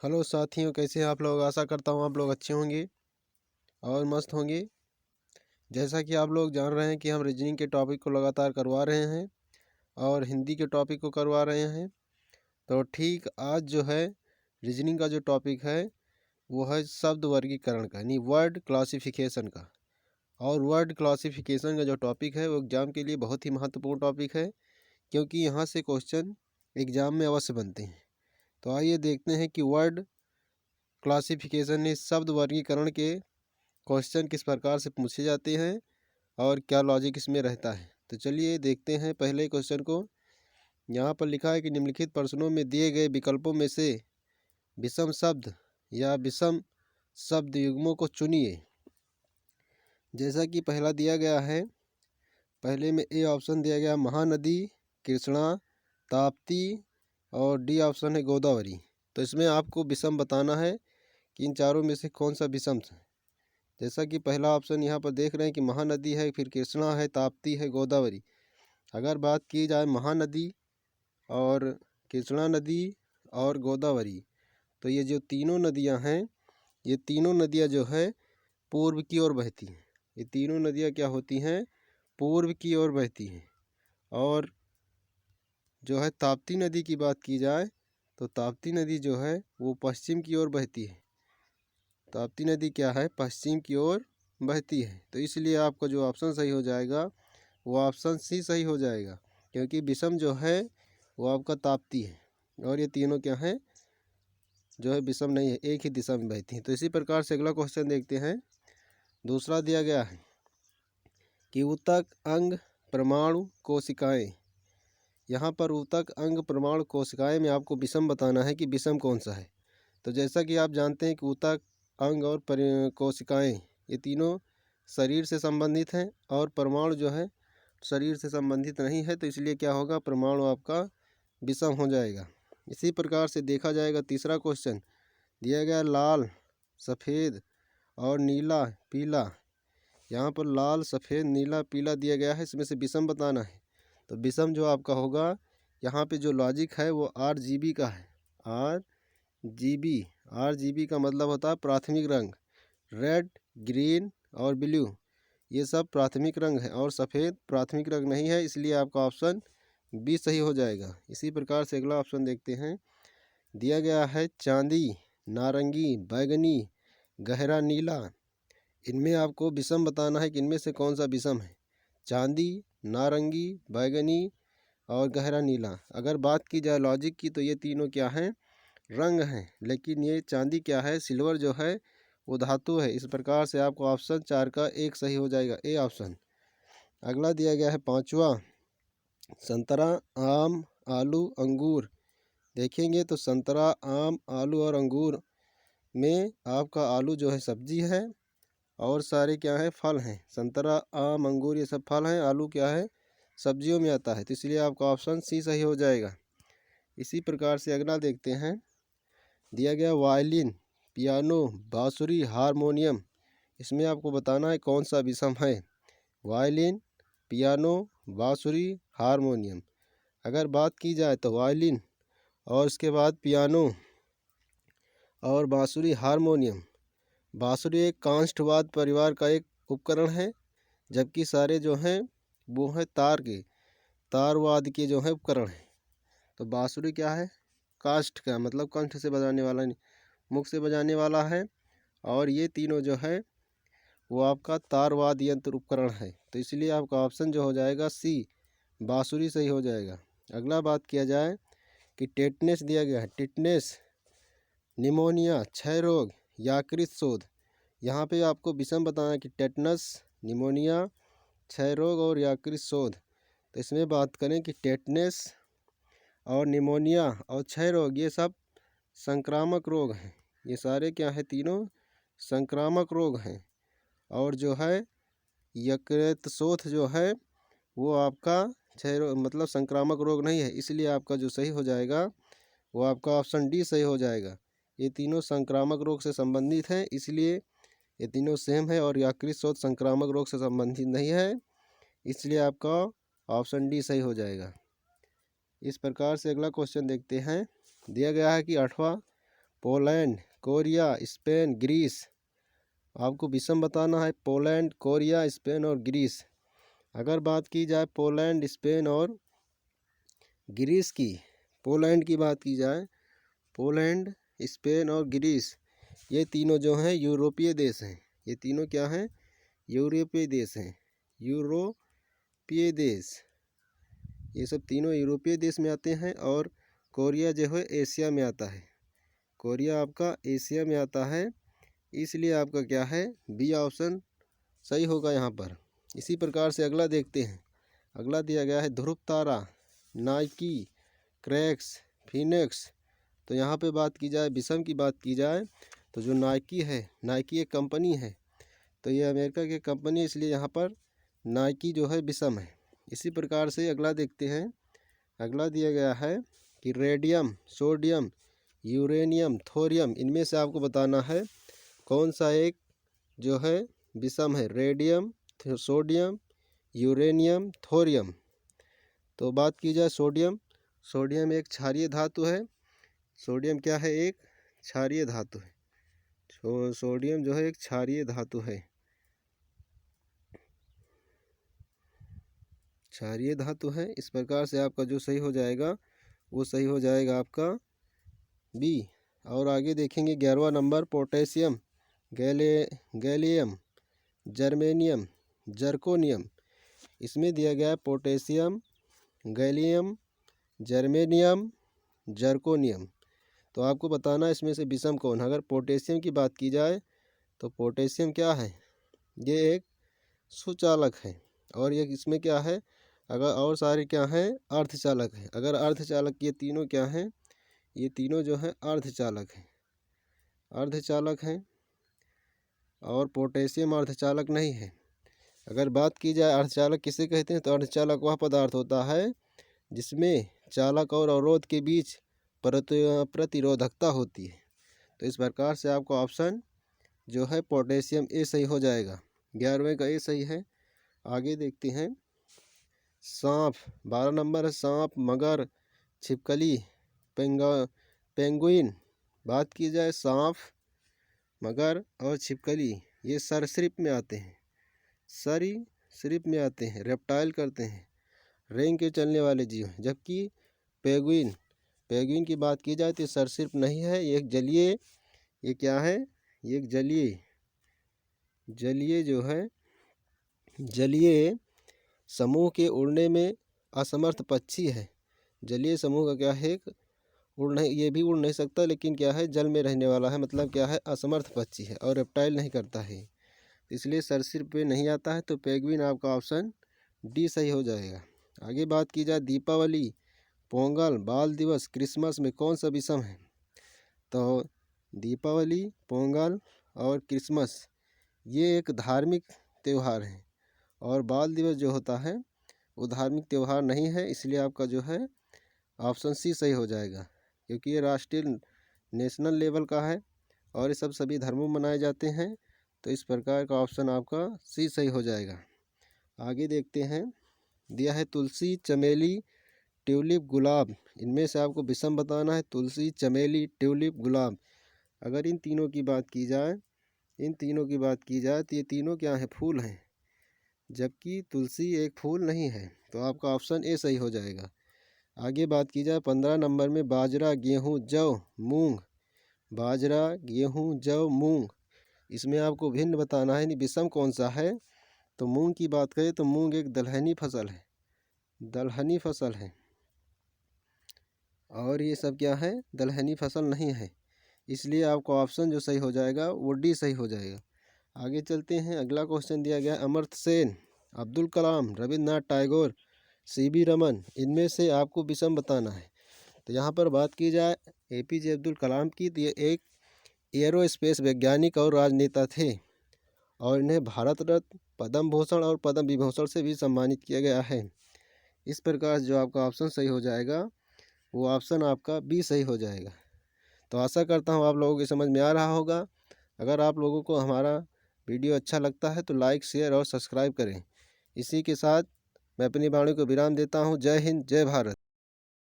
Hello साथियों, कैसे हैं आप लोग। आशा करता हूँ आप लोग अच्छे होंगे और मस्त होंगे। जैसा कि आप लोग जान रहे हैं कि हम रीजनिंग के टॉपिक को लगातार करवा रहे हैं और हिंदी के टॉपिक को करवा रहे हैं। तो ठीक आज जो है रीजनिंग का जो टॉपिक है वो है शब्द वर्गीकरण का, यानी वर्ड क्लासिफिकेशन का। और वर्ड क्लासिफिकेशन का जो टॉपिक है वो एग्ज़ाम के लिए बहुत ही महत्वपूर्ण टॉपिक है, क्योंकि यहाँ से क्वेश्चन एग्ज़ाम में अवश्य बनते हैं। तो आइए देखते हैं कि वर्ड क्लासिफिकेशन में शब्द वर्गीकरण के क्वेश्चन किस प्रकार से पूछे जाते हैं और क्या लॉजिक इसमें रहता है। तो चलिए देखते हैं पहले क्वेश्चन को। यहाँ पर लिखा है कि निम्नलिखित प्रश्नों में दिए गए विकल्पों में से विषम शब्द या विषम शब्द युग्मों को चुनिए। जैसा कि पहला दिया गया है, पहले में ए ऑप्शन दिया गया महानदी, कृष्णा, ताप्ती और डी ऑप्शन है गोदावरी। तो इसमें आपको विषम बताना है कि इन चारों में से कौन सा विषम है। जैसा कि पहला ऑप्शन यहाँ पर देख रहे हैं कि महानदी है, फिर कृष्णा है, ताप्ती है, गोदावरी। अगर बात की जाए महानदी और कृष्णा नदी और गोदावरी, तो ये जो तीनों नदियाँ हैं, ये तीनों नदियाँ जो है पूर्व की ओर बहती हैं। ये तीनों नदियाँ क्या होती हैं, पूर्व की ओर बहती हैं। और जो है ताप्ती नदी की बात की जाए तो ताप्ती नदी जो है वो पश्चिम की ओर बहती है। ताप्ती नदी क्या है, पश्चिम की ओर बहती है। तो इसलिए आपका जो ऑप्शन सही हो जाएगा वो ऑप्शन सी सही हो जाएगा, क्योंकि विषम जो है वो आपका ताप्ती है और ये तीनों क्या हैं, जो है विषम नहीं है, एक ही दिशा में बहती हैं। तो इसी प्रकार से अगला क्वेश्चन देखते हैं। दूसरा दिया गया है कि ऊतक, अंग, परमाणु, कोशिकाएं। यहाँ पर ऊतक, अंग, परमाणु, कोशिकाएं में आपको विषम बताना है कि विषम कौन सा है। तो जैसा कि आप जानते हैं कि ऊतक, अंग और कोशिकाएं ये तीनों शरीर से संबंधित हैं और परमाणु जो है शरीर से संबंधित नहीं है। तो इसलिए क्या होगा, परमाणु आपका विषम हो जाएगा। इसी प्रकार से देखा जाएगा तीसरा क्वेश्चन दिया गया लाल, सफ़ेद और नीला, पीला। यहाँ पर लाल, सफ़ेद, नीला, पीला दिया गया है, इसमें से विषम बताना है। तो विषम जो आपका होगा, यहाँ पे जो लॉजिक है वो RGB का है। RGB का मतलब होता है प्राथमिक रंग। रेड, ग्रीन और ब्लू ये सब प्राथमिक रंग है और सफ़ेद प्राथमिक रंग नहीं है, इसलिए आपका ऑप्शन बी सही हो जाएगा। इसी प्रकार से अगला ऑप्शन देखते हैं। दिया गया है चांदी, नारंगी, बैगनी, गहरा नीला। इनमें आपको विषम बताना है कि इनमें से कौन सा विषम है। चांदी, नारंगी, बैगनी और गहरा नीला। अगर बात की जाए लॉजिक की तो ये तीनों क्या हैं, रंग हैं, लेकिन ये चांदी क्या है, सिल्वर जो है वो धातु है। इस प्रकार से आपको ऑप्शन 4 का एक सही हो जाएगा, ए ऑप्शन। अगला दिया गया है पांचवा, संतरा, आम, आलू, अंगूर। देखेंगे तो संतरा, आम, आलू और अंगूर में आपका आलू जो है सब्जी है और सारे क्या है, फल हैं। संतरा, आम, अंगूर ये सब फल हैं, आलू क्या है, सब्जियों में आता है। तो इसलिए आपका ऑप्शन सी सही हो जाएगा। इसी प्रकार से अगला देखते हैं। दिया गया वायलिन, पियानो, बांसुरी, हारमोनियम। इसमें आपको बताना है कौन सा विषम है। वायलिन, पियानो, बांसुरी, हारमोनियम। अगर बात की जाए तो वायलिन और उसके बाद पियानो और बांसुरी, हारमोनियम। बांसुरी एक कांस्टवाद परिवार का एक उपकरण है, जबकि सारे जो हैं वो हैं तारवाद के जो है उपकरण हैं। तो बांसुरी क्या है, काष्ठ का मतलब कंठ से बजाने वाला, मुख से बजाने वाला है। और ये तीनों जो है वो आपका तारवाद यंत्र उपकरण है। तो इसलिए आपका ऑप्शन जो हो जाएगा सी, बांसुरी सही हो जाएगा। अगला बात किया जाए कि टेटनेस दिया गया है, टेटनेस, निमोनिया, क्षय रोग, यकृत शोथ। यहाँ पे आपको विषम बताना है कि टेटनस, निमोनिया, क्षय रोग और यकृत शोथ। तो इसमें बात करें कि टेटनेस और निमोनिया और क्षय रोग ये सब संक्रामक रोग हैं। ये सारे क्या हैं, तीनों संक्रामक रोग हैं। और जो है यकृत शोथ जो है वो आपका क्षय रोग मतलब संक्रामक रोग नहीं है, इसलिए आपका जो सही हो जाएगा वो आपका ऑप्शन डी सही हो जाएगा। ये तीनों संक्रामक रोग से संबंधित हैं, इसलिए ये तीनों सेम है। और यकृत शोथ संक्रामक रोग से संबंधित नहीं है, इसलिए आपका ऑप्शन डी सही हो जाएगा। इस प्रकार से अगला क्वेश्चन देखते हैं। दिया गया है कि 8वां पोलैंड, कोरिया, स्पेन, ग्रीस। आपको विषम बताना है पोलैंड, कोरिया, स्पेन और ग्रीस। अगर बात की जाए पोलैंड, स्पेन और ग्रीस की, पोलैंड की बात की जाए, पोलैंड, स्पेन और ग्रीस, ये तीनों जो हैं यूरोपीय देश हैं। ये तीनों क्या हैं? यूरोपीय देश हैं। यूरोपीय देश, ये सब तीनों यूरोपीय देश में आते हैं। और कोरिया जो है एशिया में आता है। कोरिया आपका एशिया में आता है, इसलिए आपका क्या है, बी ऑप्शन सही होगा यहाँ पर। इसी प्रकार से अगला देखते हैं। अगला दिया गया है ध्रुव तारा, नाइकी, क्रैक्स, फिनिक्स। तो यहाँ पे बात की जाए, विषम की बात की जाए, तो जो नाइकी है, नाइकी एक कंपनी है, तो ये अमेरिका की कंपनी है, इसलिए यहाँ पर नाइकी जो है विषम है। इसी प्रकार से अगला देखते हैं। अगला दिया गया है कि रेडियम, सोडियम, यूरेनियम, थोरियम, इनमें से आपको बताना है कौन सा एक जो है विषम है। Radium, sodium, uranium, thorium. तो बात की जाए सोडियम, सोडियम एक क्षारीय धातु है। सोडियम क्या है? एक क्षारीय धातु है। सोडियम जो है एक क्षारीय धातु है, क्षारीय धातु है। इस प्रकार से आपका जो सही हो जाएगा वो सही हो जाएगा आपका बी। और आगे देखेंगे 11वां number potassium, gallium, germanium, zirconium. इसमें दिया गया है पोटेशियम, गैलियम, जर्मेनियम, जर्कोनियम। तो आपको बताना है इसमें से विषम कौन है। अगर पोटेशियम की बात की जाए तो पोटेशियम क्या है? ये एक सुचालक है। और ये इसमें क्या है, अगर और सारे क्या हैं, अर्धचालक हैं। अगर अर्धचालक, ये तीनों क्या हैं, ये तीनों जो हैं अर्धचालक हैं, अर्धचालक हैं। और पोटेशियम अर्धचालक नहीं है। अगर बात की जाए अर्धचालक किसे कहते हैं, तो अर्धचालक वह पदार्थ होता है जिसमें चालक और अवरोध के बीच प्रतिरोधकता होती है। तो इस प्रकार से आपको ऑप्शन जो है पोटेशियम ए सही हो जाएगा। 11वें का ए सही है। आगे देखते हैं। सांप, 12 नंबर है सांप, मगर, छिपकली, पेंगुइन। बात की जाए सांप, मगर और छिपकली, ये सरीसृप में आते हैं, सरीसृप में आते हैं, रेप्टाइल करते हैं, रेंग के चलने वाले जीव हैं। जबकि पेंगुइन की बात की जाए तो सरीसृप नहीं है, ये एक जलीय, ये क्या है, ये एक जलीय जो है, जलीय समूह के उड़ने में असमर्थ पक्षी है। जलीय समूह का क्या है, ये भी उड़ नहीं सकता, लेकिन क्या है, जल में रहने वाला है, मतलब क्या है, असमर्थ पक्षी है और रेप्टाइल नहीं करता है, इसलिए सरीसृप पे नहीं आता है। तो पेंगुइन आपका ऑप्शन डी सही हो जाएगा। आगे बात की जाए दीपावली, पोंगल, बाल दिवस, क्रिसमस में कौन सा विषम है? तो दीपावली, पोंगल और क्रिसमस ये एक धार्मिक त्यौहार है, और बाल दिवस जो होता है वो धार्मिक त्यौहार नहीं है, इसलिए आपका जो है ऑप्शन सी सही हो जाएगा। क्योंकि ये राष्ट्रीय नेशनल लेवल का है और ये सब सभी धर्मों में मनाए जाते हैं। तो इस प्रकार का ऑप्शन आपका सी सही हो जाएगा। आगे देखते हैं। दिया है तुलसी, चमेली, ट्यूलिप, गुलाब। इनमें से आपको विषम बताना है। तुलसी, चमेली, ट्यूलिप, गुलाब। अगर इन तीनों की बात की जाए, तो ये तीनों क्या हैं, फूल हैं। जबकि तुलसी एक फूल नहीं है। तो आपका ऑप्शन ए सही हो जाएगा। आगे बात की जाए 15 नंबर में बाजरा, गेहूं, जौ, मूंग। बाजरा, गेहूं, जौ, मूंग, इसमें आपको भिन्न बताना है, विषम कौन सा है। तो मूंग की बात करें तो मूंग एक दलहनी फसल है, दलहनी फसल है, और ये सब क्या है, दलहनी फसल नहीं है। इसलिए आपको ऑप्शन जो सही हो जाएगा वो डी सही हो जाएगा। आगे चलते हैं। अगला क्वेश्चन दिया गया अमर्त्य सेन, अब्दुल कलाम, रविन्द्रनाथ टैगोर, सीवी रमन। इनमें से आपको विषम बताना है। तो यहाँ पर बात की जाए एपीजे अब्दुल कलाम की, तो ये एक एयरोस्पेस वैज्ञानिक और राजनेता थे, और इन्हें भारत रत्न, पद्म भूषण और पद्म विभूषण से भी सम्मानित किया गया है। इस प्रकार जो आपका ऑप्शन सही हो जाएगा वो ऑप्शन आपका बी सही हो जाएगा। तो आशा करता हूँ आप लोगों को समझ में आ रहा होगा। अगर आप लोगों को हमारा वीडियो अच्छा लगता है तो लाइक, शेयर और सब्सक्राइब करें। इसी के साथ मैं अपनी वाणी को विराम देता हूँ। जय हिंद, जय भारत।